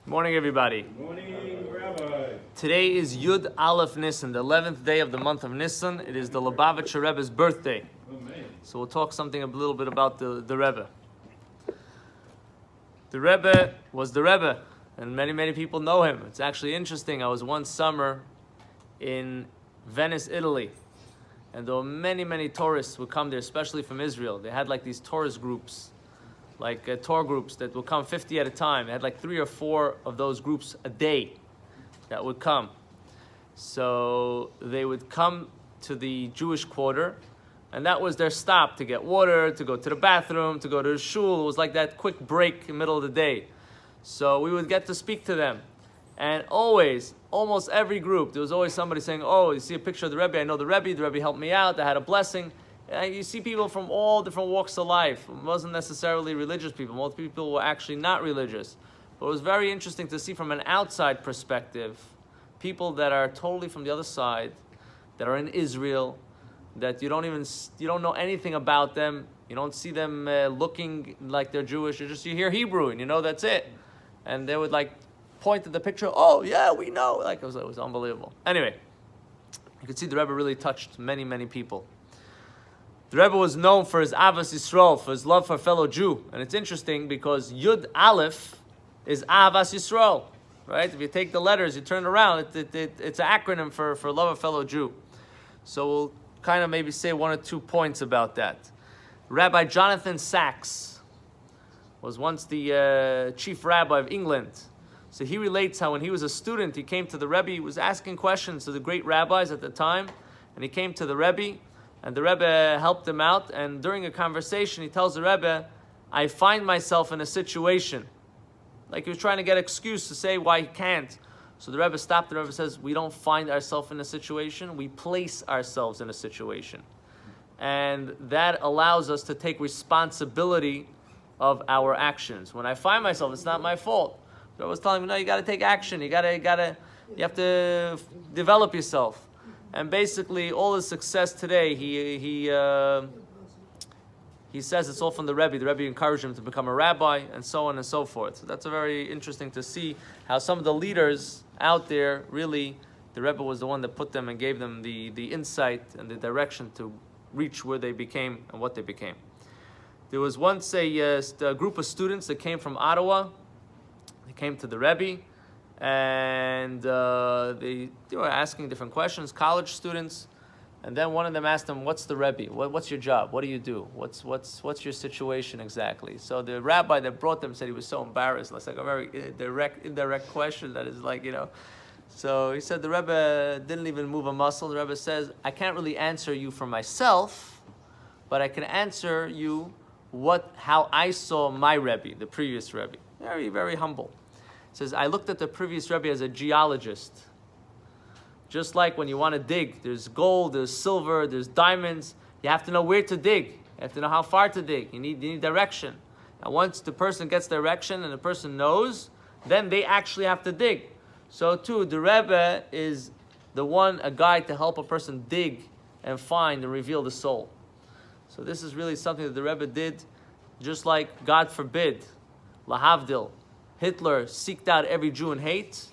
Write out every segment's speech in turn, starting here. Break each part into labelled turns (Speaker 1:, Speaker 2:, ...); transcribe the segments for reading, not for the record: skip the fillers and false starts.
Speaker 1: Morning, everybody.
Speaker 2: Morning, Rabbi.
Speaker 1: Today is Yud Aleph Nisan, the 11th day of the month of Nisan. It is the Lubavitcher Rebbe's birthday.
Speaker 2: Amen.
Speaker 1: So we'll talk a little bit about the Rebbe. The Rebbe was the Rebbe, and many people know him. It's actually interesting. I was one summer in Venice, Italy, and there were many tourists would come there, especially from Israel. They had like these tourist groups, like tour groups that would come 50 at a time. They had like 3 or 4 of those groups a day that would come. So they would come to the Jewish quarter, and that was their stop to get water, to go to the bathroom, to go to the shul. It was like that quick break in the middle of the day. So we would get to speak to them. And almost every group, there was always somebody saying, oh, you see a picture of the Rebbe, I know the Rebbe helped me out, I had a blessing. And you see people from all different walks of life. It wasn't necessarily religious people. Most people were actually not religious. But it was very interesting to see from an outside perspective, people that are totally from the other side, that are in Israel, that you don't know anything about them. You don't see them looking like they're Jewish. You hear Hebrew and you know that's it. And they would like point at the picture. Oh yeah, we know. Like it was unbelievable. Anyway, you could see the Rebbe really touched many people. The Rebbe was known for his Avas Yisrael, for his love for a fellow Jew. And it's interesting because Yud Aleph is Avas Yisrael, right? If you take the letters, you turn it around, it's an acronym for love of a fellow Jew. So we'll kind of maybe say 1 or 2 points about that. Rabbi Jonathan Sacks was once the chief rabbi of England. So he relates how when he was a student, he came to the Rebbe, he was asking questions to the great rabbis at the time, and he came to the Rebbe, and the Rebbe helped him out, and during a conversation, he tells the Rebbe, I find myself in a situation. Like he was trying to get an excuse to say why he can't. So the Rebbe stopped, the Rebbe says, we don't find ourselves in a situation, we place ourselves in a situation. And that allows us to take responsibility of our actions. When I find myself, it's not my fault. The Rebbe was telling me, no, you got to take action, you have to develop yourself. And basically, all his success today, he says it's all from the Rebbe. The Rebbe encouraged him to become a rabbi, and so on and so forth. So that's a very interesting to see how some of the leaders out there, really, the Rebbe was the one that put them and gave them the insight and the direction to reach where they became and what they became. There was once a group of students that came from Ottawa. They came to the Rebbe, and they were asking different questions, college students, and then one of them asked them, what's the Rebbe? What's your job? What do you do? What's your situation exactly? So the rabbi that brought them said he was so embarrassed. It's like a very indirect question that is like, So he said the Rebbe didn't even move a muscle. The Rebbe says, I can't really answer you for myself, but I can answer you how I saw my Rebbe, the previous Rebbe. Very humble. Says, I looked at the previous Rebbe as a geologist. Just like when you want to dig, there's gold, there's silver, there's diamonds. You have to know where to dig. You have to know how far to dig. You need direction. And once the person gets direction and the person knows, then they actually have to dig. So too, the Rebbe is a guide to help a person dig and find and reveal the soul. So this is really something that the Rebbe did, just like, God forbid, lahavdil, Hitler seeked out every Jew in hate.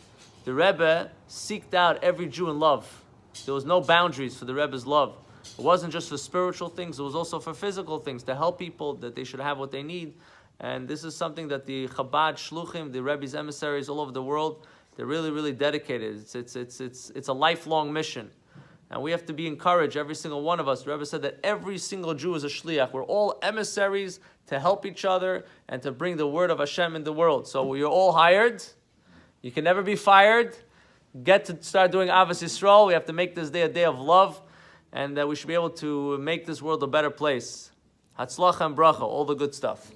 Speaker 1: The Rebbe seeked out every Jew in love. There was no boundaries for the Rebbe's love. It wasn't just for spiritual things, it was also for physical things, to help people, that they should have what they need. And this is something that the Chabad Shluchim, the Rebbe's emissaries all over the world, they're really dedicated. It's a lifelong mission. And we have to be encouraged, every single one of us. The Rebbe said that every single Jew is a shliach. We're all emissaries to help each other and to bring the word of Hashem in the world. So you're all hired. You can never be fired. Get to start doing Avas Yisrael. We have to make this day a day of love, and we should be able to make this world a better place. Hatzlacha and bracha, all the good stuff.